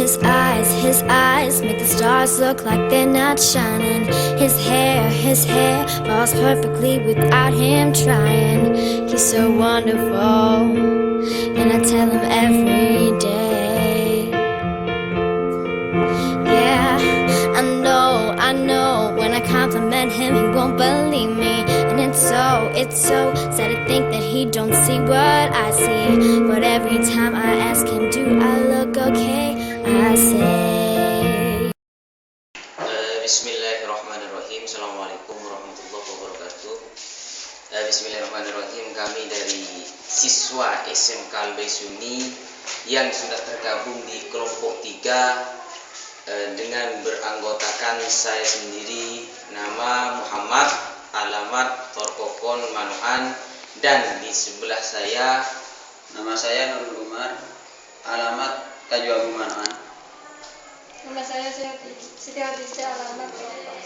his eyes make the stars look like they're not shining. His hair falls perfectly without him trying. He's so wonderful, and I tell him every day. Yeah, I know, when I compliment him, he won't believe me. And it's so sad to think that he don't see what I see. But every time I ask him, do I look okay, I say. Bismillahirrahmanirrahim. Assalamualaikum warahmatullahi wabarakatuh. Bismillahirrahmanirrahim. Kami dari siswa SMK Al-Baisuni yang sudah tergabung di kelompok 3 dengan beranggotakan saya sendiri, nama Muhammad, alamat Torkokon Manoan, dan di sebelah saya nama saya Nurul Umar, alamat Tajuagung Manoan. Nama saya Siti Hadijah, alamat Teloko.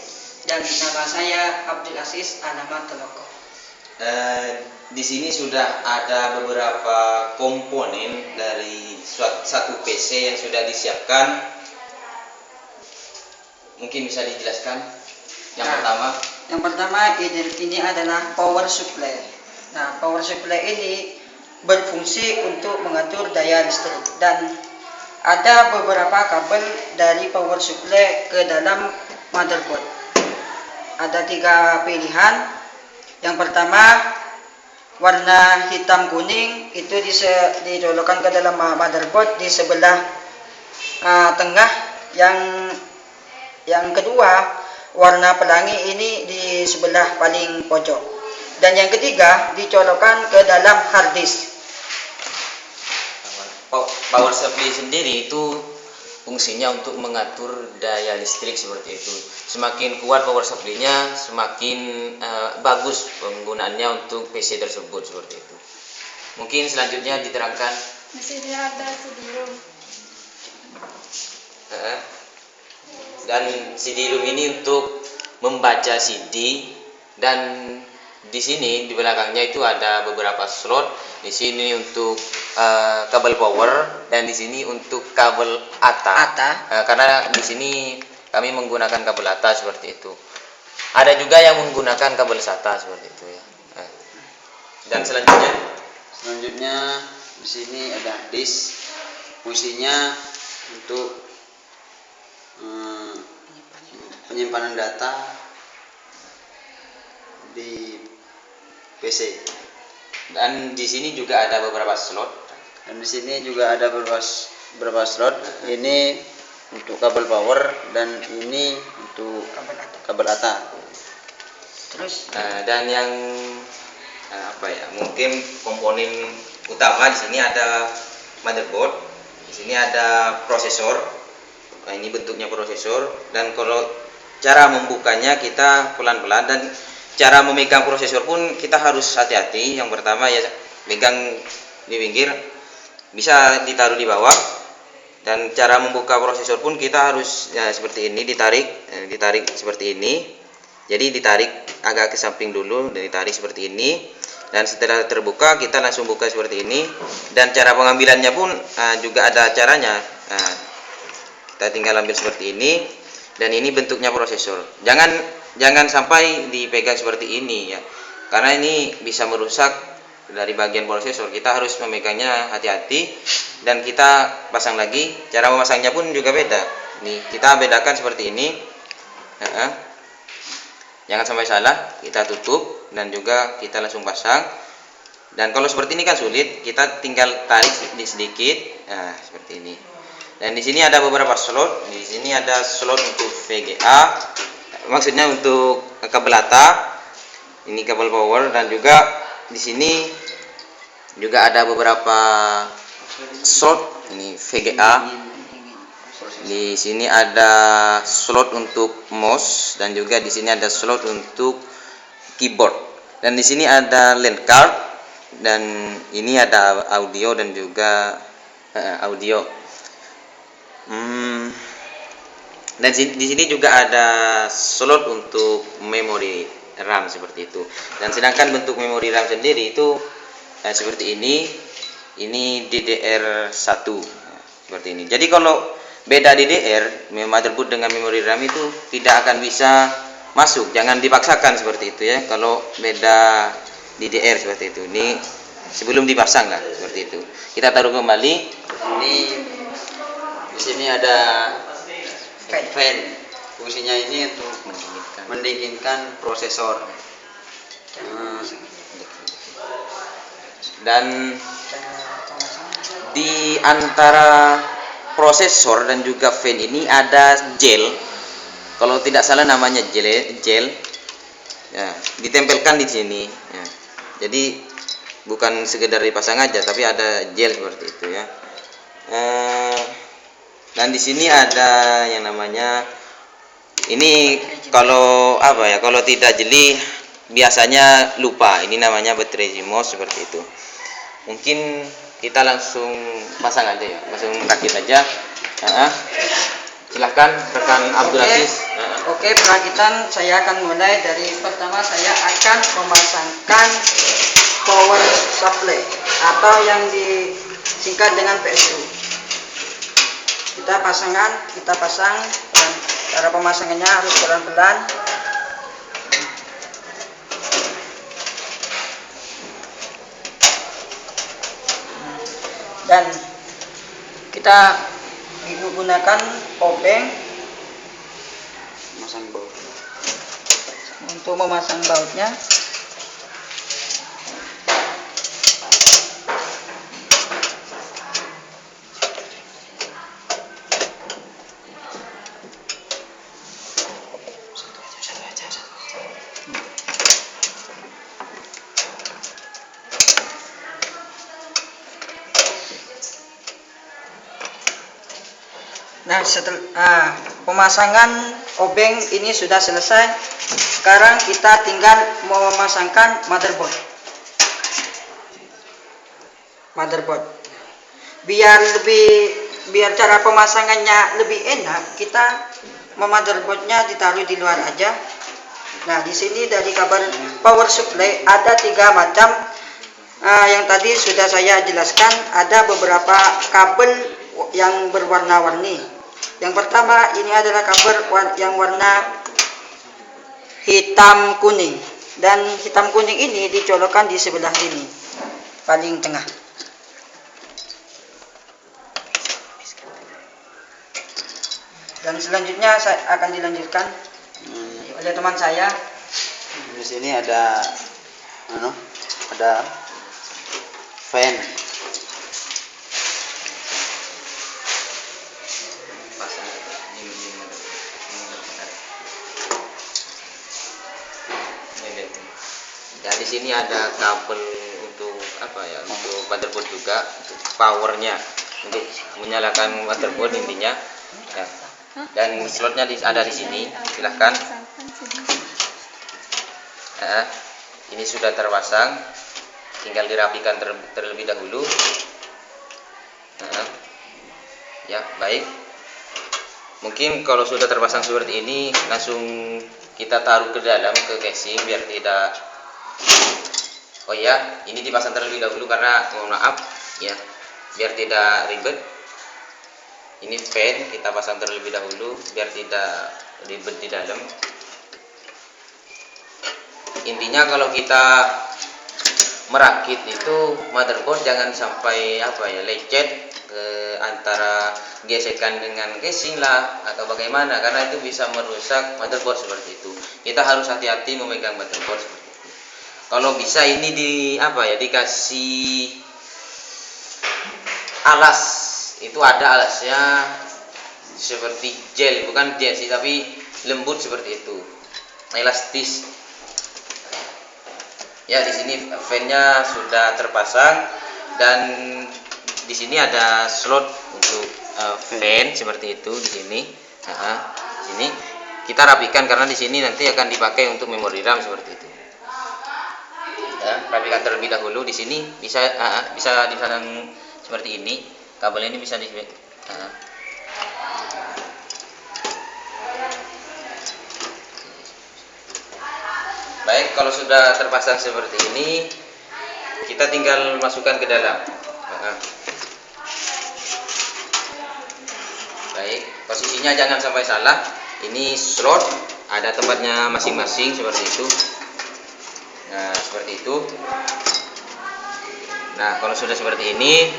Dan nama saya Abdul Aziz, alamat Teloko. Di sini sudah ada beberapa komponen dari satu PC yang sudah disiapkan. Mungkin bisa dijelaskan Yang pertama ini adalah power supply. Nah, power supply ini berfungsi untuk mengatur daya listrik, dan ada beberapa kabel dari power supply ke dalam motherboard. Ada 3 pilihan. Yang pertama, warna hitam kuning, itu dicolokkan ke dalam motherboard di sebelah tengah. Yang kedua, warna pelangi ini di sebelah paling pojok. Dan yang ketiga, dicolokkan ke dalam hard disk. Power supply sendiri itu fungsinya untuk mengatur daya listrik seperti itu. Semakin kuat power supply-nya, semakin bagus penggunaannya untuk PC tersebut seperti itu. Mungkin selanjutnya diterangkan. Di sini ada CD-ROM. Dan CD-ROM ini untuk membaca CD, dan di sini di belakangnya itu ada beberapa slot. Di sini untuk kabel power, dan di sini untuk kabel ATA. Karena di sini kami menggunakan kabel ATA seperti itu. Ada juga yang menggunakan kabel SATA seperti itu ya. Dan selanjutnya di sini ada disk. Fungsinya untuk penyimpanan data di PC. Dan di sini juga ada beberapa slot. Ini untuk kabel power, dan ini untuk kabel ATA. Dan yang mungkin komponen utama di sini ada motherboard. Di sini ada prosesor. Nah, ini bentuknya prosesor, dan kalau cara membukanya kita pelan-pelan, dan cara memegang prosesor pun kita harus hati-hati. Yang pertama ya, pegang di pinggir, bisa ditaruh di bawah. Dan cara membuka prosesor pun kita harus seperti ini, ditarik seperti ini. Jadi ditarik agak ke samping dulu, dan ditarik seperti ini. Dan setelah terbuka kita langsung buka seperti ini. Dan cara pengambilannya pun juga ada caranya. Kita tinggal ambil seperti ini, dan ini bentuknya prosesor. Jangan sampai dipegang seperti ini ya, karena ini bisa merusak dari bagian prosesor. Kita harus memegangnya hati-hati, dan kita pasang lagi. Cara memasangnya pun juga beda. Nih, kita bedakan seperti ini. Jangan sampai salah. Kita tutup, dan juga kita langsung pasang. Dan kalau seperti ini kan sulit, kita tinggal tarik sedikit. Nah, seperti ini. Dan di sini ada beberapa slot. Di sini ada slot untuk VGA, maksudnya untuk kabel ATA. Ini kabel power, dan juga di sini juga ada beberapa slot. Ini VGA. Di sini ada slot untuk mouse, dan juga di sini ada slot untuk keyboard. Dan di sini ada LAN card, dan ini ada audio dan juga audio. Dan di sini juga ada slot untuk memori RAM seperti itu. Dan sedangkan bentuk memori RAM sendiri itu seperti ini DDR1 seperti ini. Jadi kalau beda DDR, motherboard dengan memori RAM itu tidak akan bisa masuk. Jangan dipaksakan seperti itu ya. Kalau beda DDR seperti itu, ini sebelum dipasang lah seperti itu. Kita taruh kembali. Ini di sini ada fan. Fungsinya ini untuk mendinginkan prosesor. Dan di antara prosesor dan juga fan ini ada gel. Kalau tidak salah namanya gel. Ya, ditempelkan di sini. Ya. Jadi bukan sekedar dipasang aja, tapi ada gel seperti itu ya. Dan di sini ada yang namanya ini kalau apa ya? Kalau tidak jeli biasanya lupa. Ini namanya baterai CMOS seperti itu. Mungkin kita langsung pasang aja ya, langsung rakit aja. Silahkan rekan Abdul Aziz. Oke, perakitan saya akan mulai dari pertama. Saya akan memasangkan power supply atau yang disingkat dengan PSU. Kita pasang, dan cara pemasangannya harus pelan-pelan. Dan kita menggunakan obeng untuk memasang bautnya. Nah, setelah pemasangan obeng ini sudah selesai. Sekarang kita tinggal memasangkan motherboard. Biar cara pemasangannya lebih enak, kita motherboardnya ditaruh di luar aja. Nah, di sini dari kabel power supply ada 3 macam. Yang tadi sudah saya jelaskan, ada beberapa kabel yang berwarna-warni. Yang pertama ini adalah kabel yang warna hitam kuning, dan hitam kuning ini dicolokkan di sebelah sini paling tengah. Dan selanjutnya saya akan dilanjutkan oleh teman saya. Di sini ada fan. Ya, di sini ada kabel untuk apa ya? Untuk motherboard juga, untuk powernya, untuk menyalakan motherboard intinya. Ya. Dan slotnya ada di sini. Silahkan. Nah, ini sudah terpasang, tinggal dirapikan terlebih dahulu. Nah, ya baik. Mungkin kalau sudah terpasang seperti ini, langsung kita taruh ke dalam ke casing biar tidak. Oh ya, ini dipasang terlebih dahulu karena mohon maaf ya, biar tidak ribet. Ini fan kita pasang terlebih dahulu biar tidak ribet di dalam. Intinya kalau kita merakit itu motherboard jangan sampai lecet ke antara gesekan dengan casing lah atau bagaimana, karena itu bisa merusak motherboard seperti itu. Kita harus hati-hati memegang motherboard seperti itu. Kalau bisa ini dikasih alas, itu ada alasnya seperti gel, bukan gel sih tapi lembut seperti itu, elastis. Ya, di sini fan-nya sudah terpasang dan di sini ada slot untuk fan seperti itu di sini. Di sini kita rapikan karena di sini nanti akan dipakai untuk memori RAM seperti itu. Ya, rapikan terlebih dahulu di sini bisa dipasang seperti ini. Kabel ini bisa Baik, kalau sudah terpasang seperti ini, kita tinggal masukkan ke dalam. Baik. posisinya jangan sampai salah. Ini slot, ada tempatnya masing-masing seperti itu. Nah, seperti itu. Nah, kalau sudah seperti ini,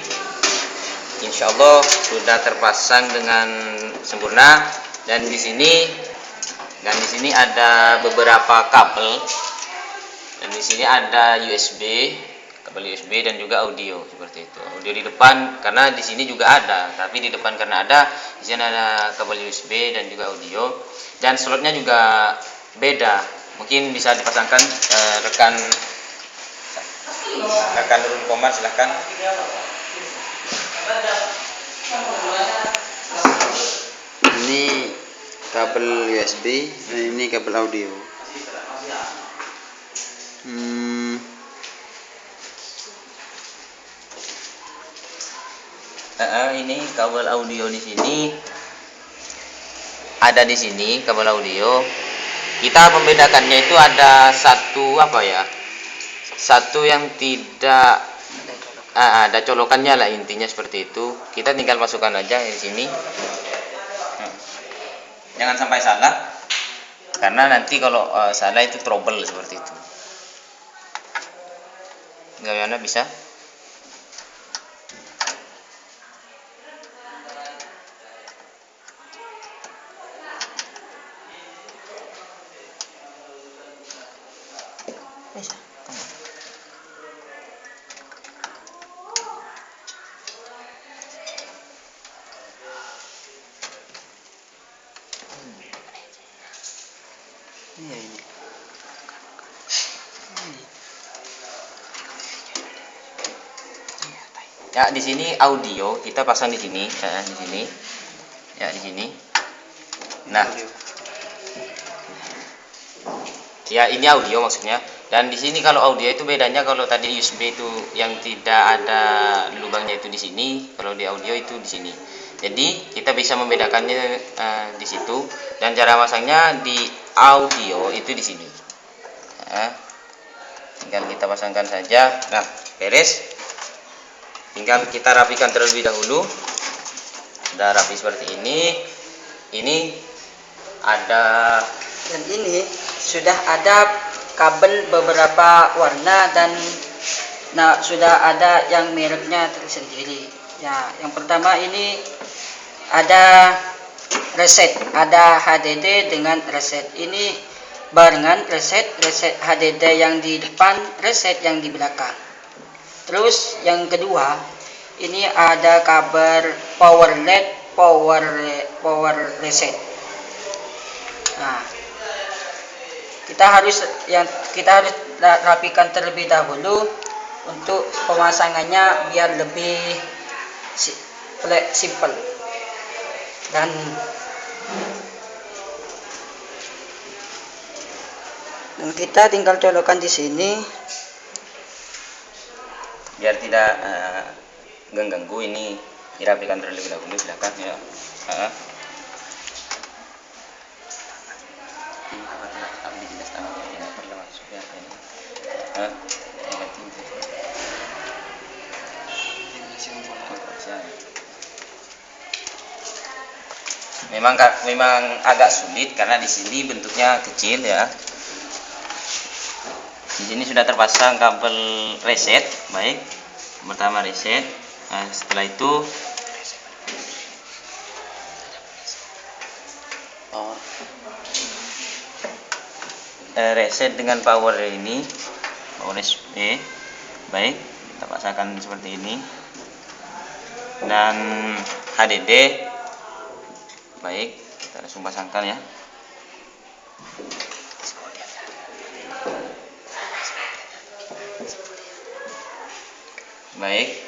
insya Allah sudah terpasang dengan sempurna. Dan di sini ada beberapa kabel. Dan di sini ada kabel USB dan juga audio seperti itu. Audio di depan karena di sini juga ada, tapi di depan karena ada, di sini ada kabel USB dan juga audio. Dan slotnya juga beda. Mungkin bisa dipasangkan rekan Nurul Komar, silahkan. Ini kabel USB dan ini kabel audio. Ini kabel audio di sini. Ada di sini kabel audio. Kita membedakannya itu ada satu yang tidak ada colokannya lah, intinya seperti itu. Kita tinggal masukkan aja di sini. Jangan sampai salah, karena nanti kalau salah itu trouble seperti itu. Bagaimana bisa? Bisa. Ya, di sini audio kita pasang di sini, di sini. Ya, di sini. Nah, ya ini audio maksudnya. Dan di sini kalau audio itu bedanya, kalau tadi USB itu yang tidak ada lubangnya itu di sini, kalau di audio itu di sini. Jadi kita bisa membedakannya di situ. Dan cara masangnya di audio itu di sini. Nah, tinggal kita pasangkan saja. Nah, beres. Tinggal kita rapikan terlebih dahulu. Sudah rapi seperti ini. Ini ada, Dan ini sudah ada kabel beberapa warna dan sudah ada yang mereknya tersendiri. Ya, yang pertama ini ada reset, ada HDD dengan reset. Ini barengan reset HDD yang di depan, reset yang di belakang. Terus yang kedua, ini ada kabel power LED, power reset. Nah, kita harus rapikan terlebih dahulu untuk pemasangannya biar lebih simple. Dan kita tinggal colokan di sini biar tidak mengganggu. Ini dirapikan terlebih dahulu, silakan ya. Memang agak sulit karena di sini bentuknya kecil ya. Di sini sudah terpasang kabel reset, baik. Pertama reset, nah, setelah itu reset dengan power ini, power USB, baik. Kita pasangkan seperti ini. Dan HDD, baik. Kita langsung pasangkan ya. Baik.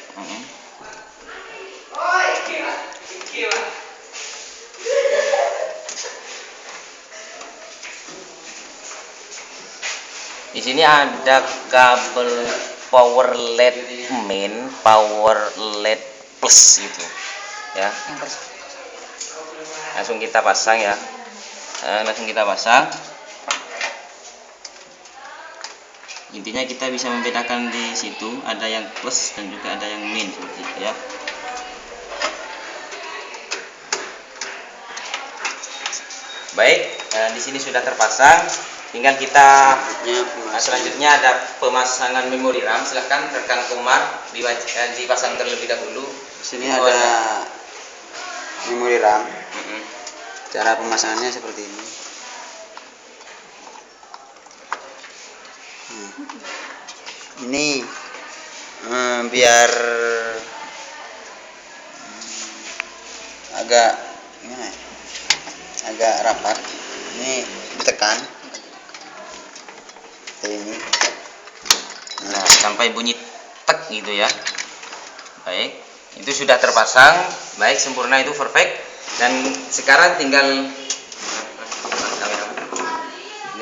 Di sini ada kabel power LED main, power LED plus gitu ya. Langsung kita pasang ya. Langsung kita pasang. Intinya kita bisa membedakan di situ, ada yang plus dan juga ada yang min seperti itu ya. Baik, di sini sudah terpasang. Tinggal kita Selanjutnya selanjutnya ada pemasangan memori RAM. Silahkan rekan Komar dipasang terlebih dahulu. di sini ada memori RAM. Mm-mm. Cara pemasangannya seperti ini. Ini biar agak gimana ya? Agak rapat. Ini ditekan seperti ini. Nah, sampai bunyi tek gitu ya. Baik, itu sudah terpasang. Baik, sempurna, itu perfect. Dan sekarang tinggal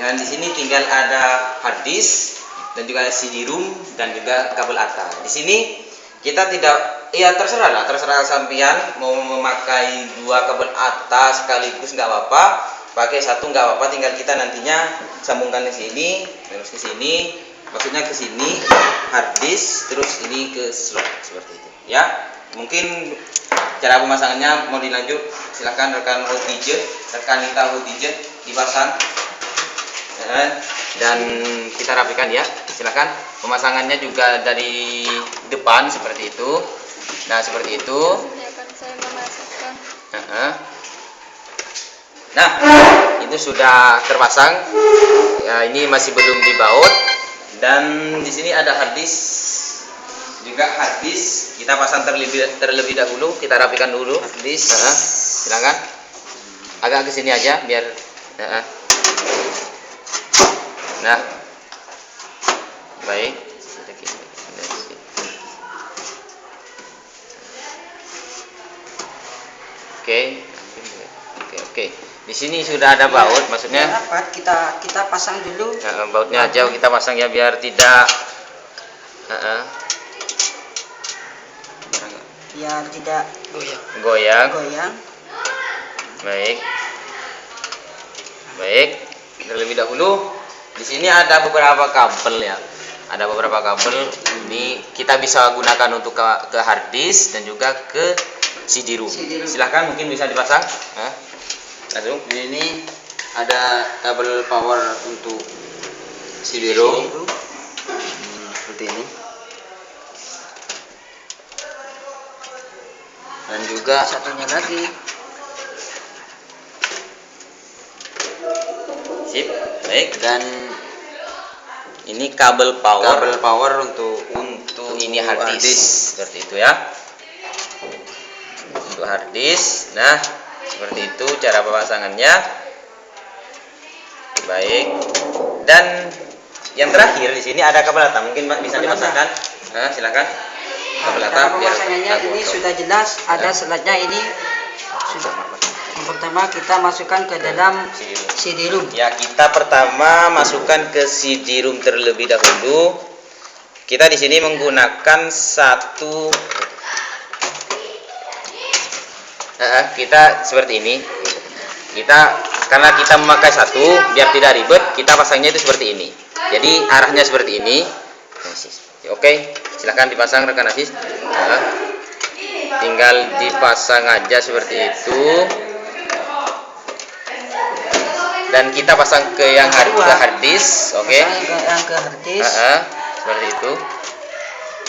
di sini tinggal ada hard disk dan juga CD-ROM dan juga kabel ATA. Di sini kita tidak, ya terserah sampean mau memakai 2 kabel ATA sekaligus nggak apa-apa, pakai 1 nggak apa-apa, tinggal kita nantinya sambungkan ke sini, terus ke sini, maksudnya ke sini hard disk, terus ini ke slot seperti itu. Ya, mungkin cara pemasangannya mau dilanjut, silakan rekan Nita Hotije dipasang. Dan kita rapikan ya, silakan. Pemasangannya juga dari depan seperti itu. Nah, seperti itu. Ini akan saya memasukkan. Nah, itu sudah terpasang. Ya, ini masih belum dibaut. Dan di sini ada hard disk. Juga hard disk kita pasang terlebih dahulu. Kita rapikan dulu hard disk. Silakan. Agak ke sini aja biar. Nah, baik. Oke. Di sini sudah ada baut, maksudnya. Biar rapat, kita pasang dulu. Bautnya aja kita pasang ya biar tidak. Biar tidak Goyang. goyang. Baik. Terlebih dahulu. Di sini ada beberapa kabel ya. Ada beberapa kabel. Ini kita bisa gunakan untuk ke hard disk dan juga ke CD-ROM. Silahkan, mungkin bisa dipasang. Langsung. Ini ada kabel power untuk CD-ROM seperti ini. Dan juga Satunya lagi. Sip. Baik. dan Ini kabel power untuk ini hard disk. Seperti itu ya. Untuk hard disk. Nah, seperti itu cara pemasangannya. Baik. Dan yang terakhir di sini ada kabel ATA. Mungkin bisa dipasangkan. Silakan. Kabel ATA Cara biar pemasangannya ini sudah jelas. Ada selatnya ini. Sudah. Yang pertama kita masukkan ke dalam CD-ROM. Ya, kita pertama masukkan ke CD-ROM terlebih dahulu. Kita di sini menggunakan satu. Kita seperti ini. Karena kita memakai satu, biar tidak ribet, kita pasangnya itu seperti ini. Jadi arahnya seperti ini. Oke, silakan dipasang rekan Aziz. Tinggal dipasang aja seperti itu. Dan kita pasang ke yang hard disk, oke? Yang ke hard disk. Seperti itu.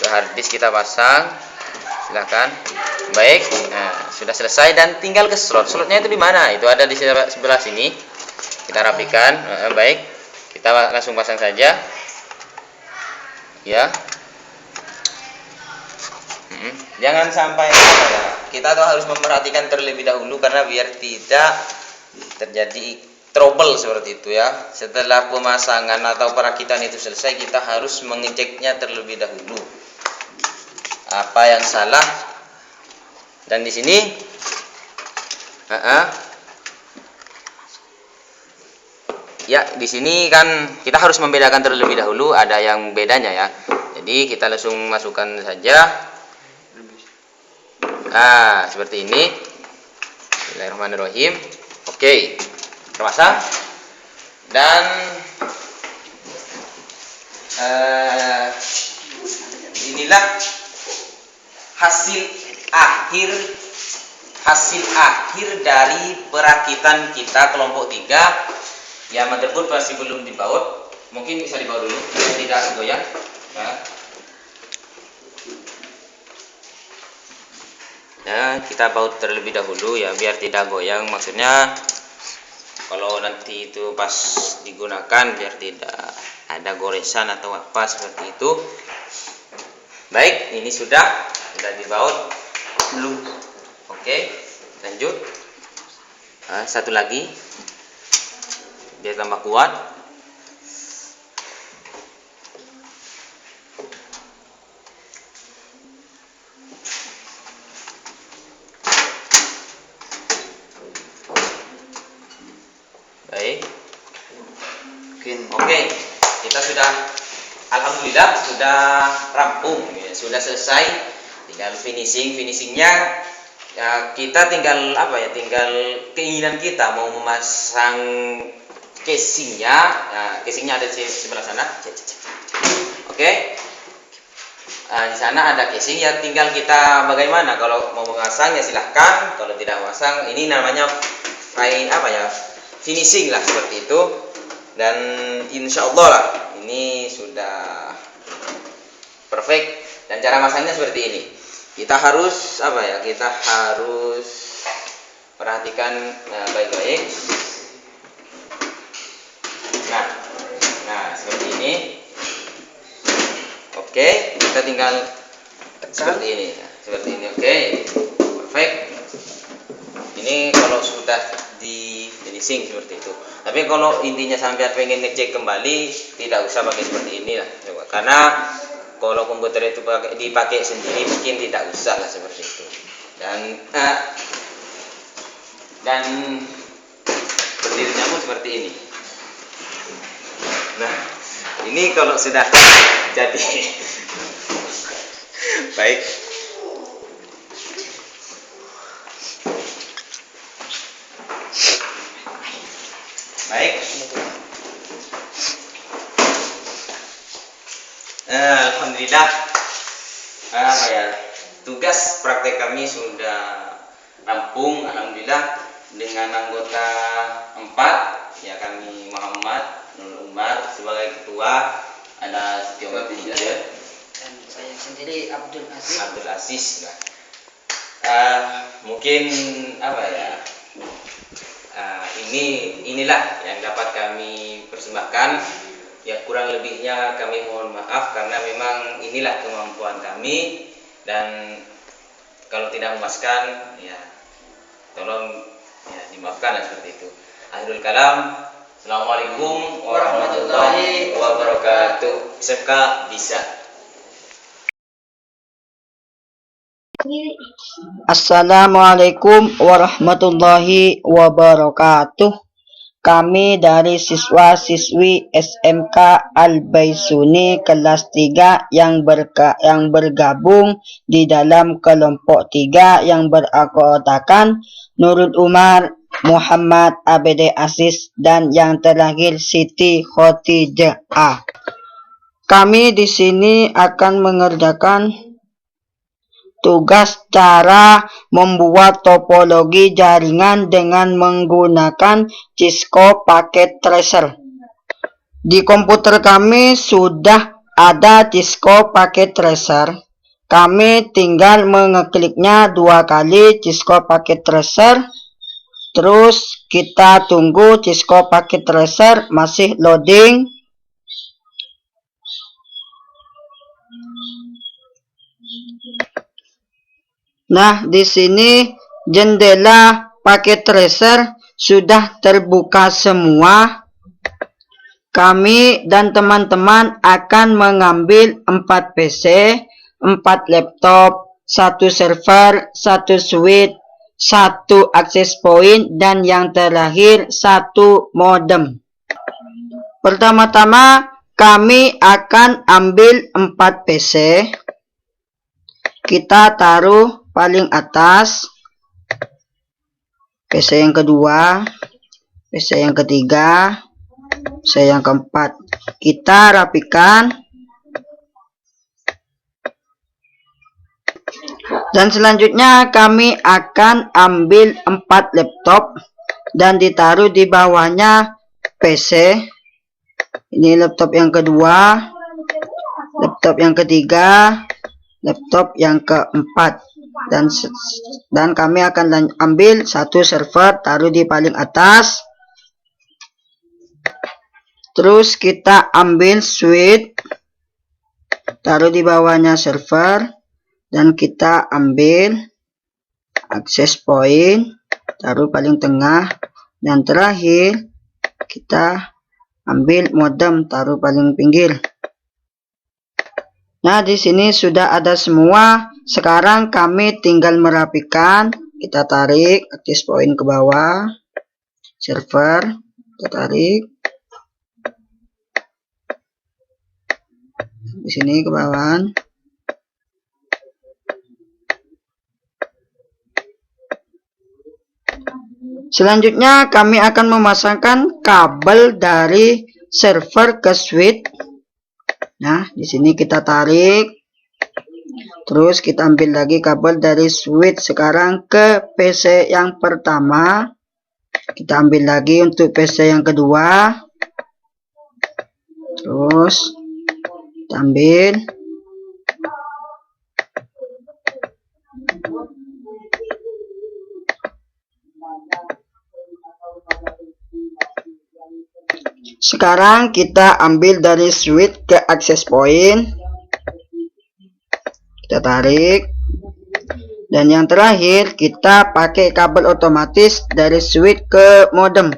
Ke hard disk kita pasang. Silakan. Baik. Nah, sudah selesai dan tinggal ke slot. Slotnya itu di mana? Itu ada di sebelah sini. Kita rapikan. Baik. Kita langsung pasang saja. Ya. Jangan sampai kita tuh harus memperhatikan terlebih dahulu karena biar tidak terjadi trouble seperti itu ya. Setelah pemasangan atau perakitan itu selesai, kita harus mengeceknya terlebih dahulu. Apa yang salah? Dan di sini ya, di sini kan kita harus membedakan terlebih dahulu, ada yang bedanya ya. Jadi kita langsung masukkan saja. Seperti ini. Bismillahirrahmanirrahim. Oke. Terpasang. Dan inilah hasil akhir hasil akhir dari perakitan kita kelompok 3. Ya, motherboard masih belum dibaut, mungkin bisa dibaut dulu biar tidak goyang. Ya, kita baut terlebih dahulu ya biar tidak goyang, maksudnya kalau nanti itu pas digunakan biar tidak ada goresan atau apa seperti itu. Baik, ini sudah dibaut belum? Oke, lanjut. Satu lagi biar tambah kuat. Baik. Oke, kita sudah, alhamdulillah sudah rampung ya, sudah selesai, tinggal finishingnya ya. Kita tinggal apa ya, tinggal keinginan kita mau memasang casingnya. Casingnya ada di sebelah sana. Oke, di sana ada casing ya, tinggal kita bagaimana, kalau mau memasang ya silahkan, kalau tidak memasang ini namanya finishing lah, seperti itu. Dan insya Allah lah ini sudah perfect. Dan cara masangnya seperti ini, kita harus kita harus perhatikan baik-baik. Nah seperti ini. Oke, kita tinggal seperti ini. Oke, perfect. Ini kalau sudah di finishing seperti itu. Tapi kalau intinya sampai pengen ngecek kembali, tidak usah pakai seperti ini lah, karena kalau komputer itu dipakai sendiri mungkin tidak usah lah seperti itu. Dan berdirinya pun seperti ini. Nah, ini kalau sudah jadi baik. Alhamdulillah, tugas praktek kami sudah rampung. Alhamdulillah, dengan anggota 4 ya, kami Muhammad Nurul Umar sebagai ketua, ada Setio Manager, dan saya sendiri Abdul Aziz. Mungkin inilah yang dapat kami persembahkan. Ya, kurang lebihnya kami mohon maaf, karena memang inilah kemampuan kami, dan kalau tidak memuaskan ya tolong ya dimaafkan seperti itu. Akhirul kalam, assalamualaikum warahmatullahi wabarakatuh. SMK bisa. Assalamualaikum warahmatullahi wabarakatuh. Kami dari siswa-siswi SMK Al-Baisuni kelas 3 yang bergabung di dalam kelompok 3 yang beranggotakan Nurul Umar, Muhammad ABD Aziz, dan yang terakhir Siti Khotijah. Kami di sini akan mengerjakan tugas cara membuat topologi jaringan dengan menggunakan Cisco Packet Tracer. Di komputer kami sudah ada Cisco Packet Tracer. Kami tinggal mengekliknya 2 kali Cisco Packet Tracer. Terus kita tunggu Cisco Packet Tracer masih loading. Nah, di sini jendela paket tracer sudah terbuka semua. Kami dan teman-teman akan mengambil 4 PC, 4 laptop, 1 server, 1 switch, 1 access point, dan yang terakhir 1 modem. Pertama-tama kami akan ambil 4 PC. Kita taruh paling atas, PC yang kedua, PC yang ketiga, PC yang keempat. Kita rapikan. Dan selanjutnya kami akan ambil 4 laptop dan ditaruh di bawahnya PC. Ini laptop yang kedua, laptop yang ketiga, laptop yang keempat. Dan kami akan ambil satu server, taruh di paling atas. Terus kita ambil switch, taruh di bawahnya server. Dan kita ambil access point, taruh paling tengah. Dan terakhir kita ambil modem, taruh paling pinggir. Nah, di sini sudah ada semua. Sekarang kami tinggal merapikan. Kita tarik access point ke bawah, server, kita tarik di sini ke bawah. Selanjutnya kami akan memasangkan kabel dari server ke switch. Nah, di sini kita tarik. Terus kita ambil lagi kabel dari switch sekarang ke PC yang pertama. Kita ambil lagi untuk PC yang kedua. Terus kita ambil. Sekarang kita ambil dari switch ke access point. Kita tarik. Dan yang terakhir kita pakai kabel otomatis dari switch ke modem.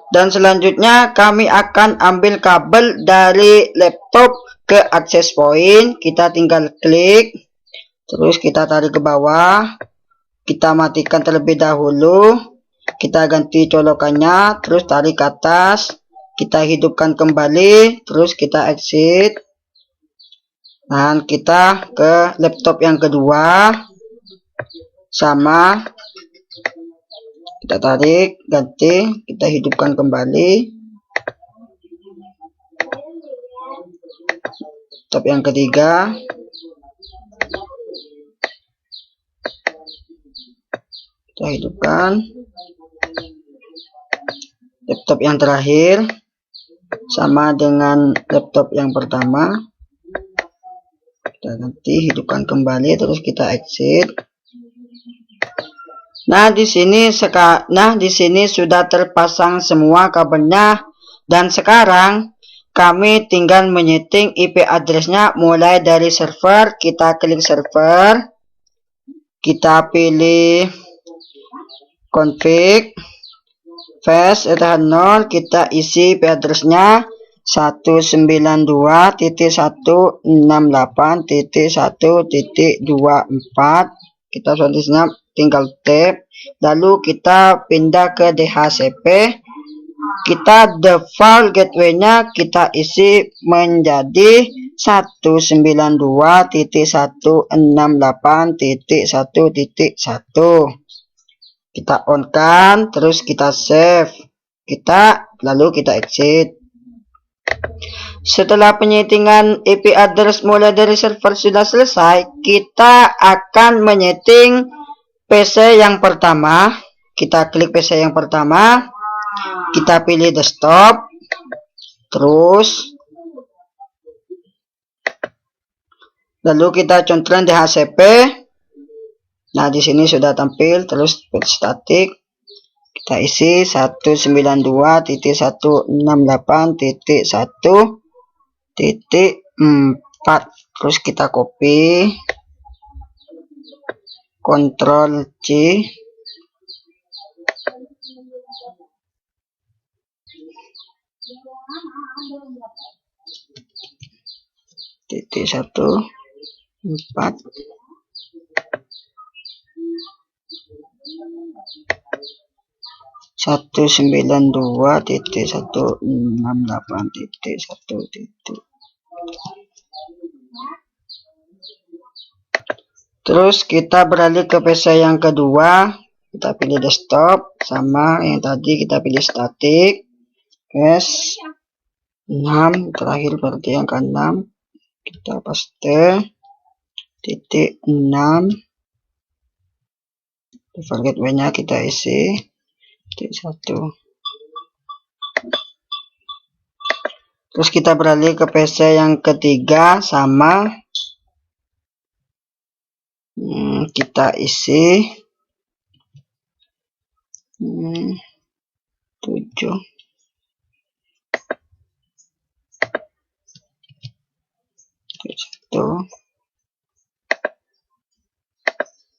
Dan selanjutnya kami akan ambil kabel dari laptop ke access point. Kita tinggal klik. Terus kita tarik ke bawah. Kita matikan terlebih dahulu. Kita ganti colokannya, terus tarik ke atas, kita hidupkan kembali, terus kita exit. Dan kita ke laptop yang kedua, sama, kita tarik, ganti, kita hidupkan kembali. Laptop yang ketiga, kita hidupkan. Laptop yang terakhir sama dengan laptop yang pertama, kita ganti, hidupkan kembali, terus kita exit. Nah, di sini sudah terpasang semua kabelnya. Dan sekarang kami tinggal menyeting IP addressnya mulai dari server. Kita klik server, kita pilih config fast /0, kita isi IP addressnya 192.168.1.24. Kita selanjutnya tinggal tab, lalu kita pindah ke DHCP. Kita default gateway-nya kita isi menjadi 192.168.1.1. Kita on kan, terus kita save, lalu kita exit. Setelah penyetingan IP address mulai dari server sudah selesai, kita akan menyeting PC yang pertama. Kita klik PC yang pertama, kita pilih desktop, terus lalu kita control DHCP. Nah, di sini sudah tampil, terus static. Kita isi 192.168.1.4. Terus kita copy. Ctrl C. .1.4. Satu 192.168.1. Terus kita beralih ke PC yang kedua, kita pilih desktop, sama yang tadi kita pilih static, yes, 6, terakhir berarti yang ke-6, kita paste titik 6, target W-nya kita isi titik 1. Terus kita beralih ke PC yang ketiga, sama, kita isi 7.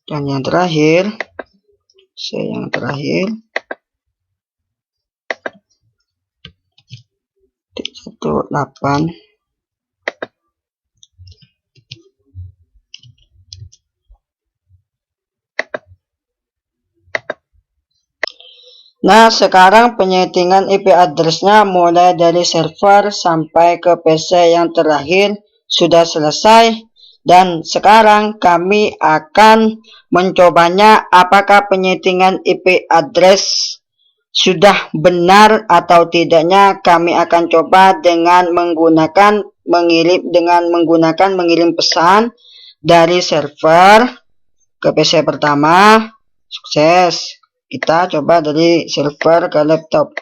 Dan yang terakhir, yang terakhir 18. Nah, sekarang penyetingan IP address-nya mulai dari server sampai ke PC yang terakhir sudah selesai, dan sekarang kami akan mencobanya apakah penyetingan IP address sudah benar atau tidaknya. Kami akan coba dengan menggunakan mengirim pesan dari server ke PC pertama. Sukses. Kita coba dari server ke laptop.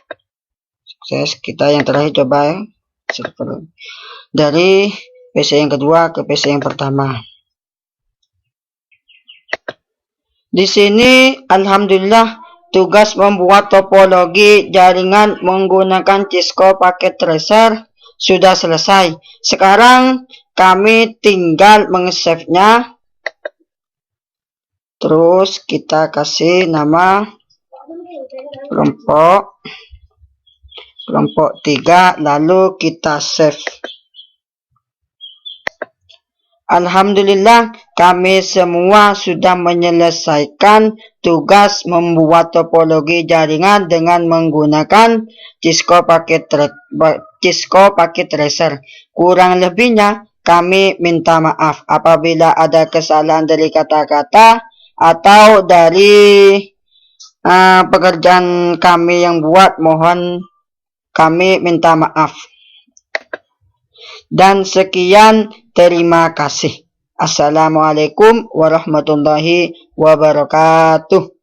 Sukses. Kita yang terakhir coba server dari PC yang kedua ke PC yang pertama. Di sini alhamdulillah tugas membuat topologi jaringan menggunakan Cisco Packet Tracer sudah selesai. Sekarang kami tinggal meng-save-nya. Terus kita kasih nama kelompok 3, lalu kita save. Alhamdulillah kami semua sudah menyelesaikan tugas membuat topologi jaringan dengan menggunakan Cisco Packet Tracer. Kurang lebihnya kami minta maaf apabila ada kesalahan dari kata-kata atau dari pekerjaan kami yang buat. Mohon kami minta maaf. Dan sekian, terima kasih. Assalamualaikum warahmatullahi wabarakatuh.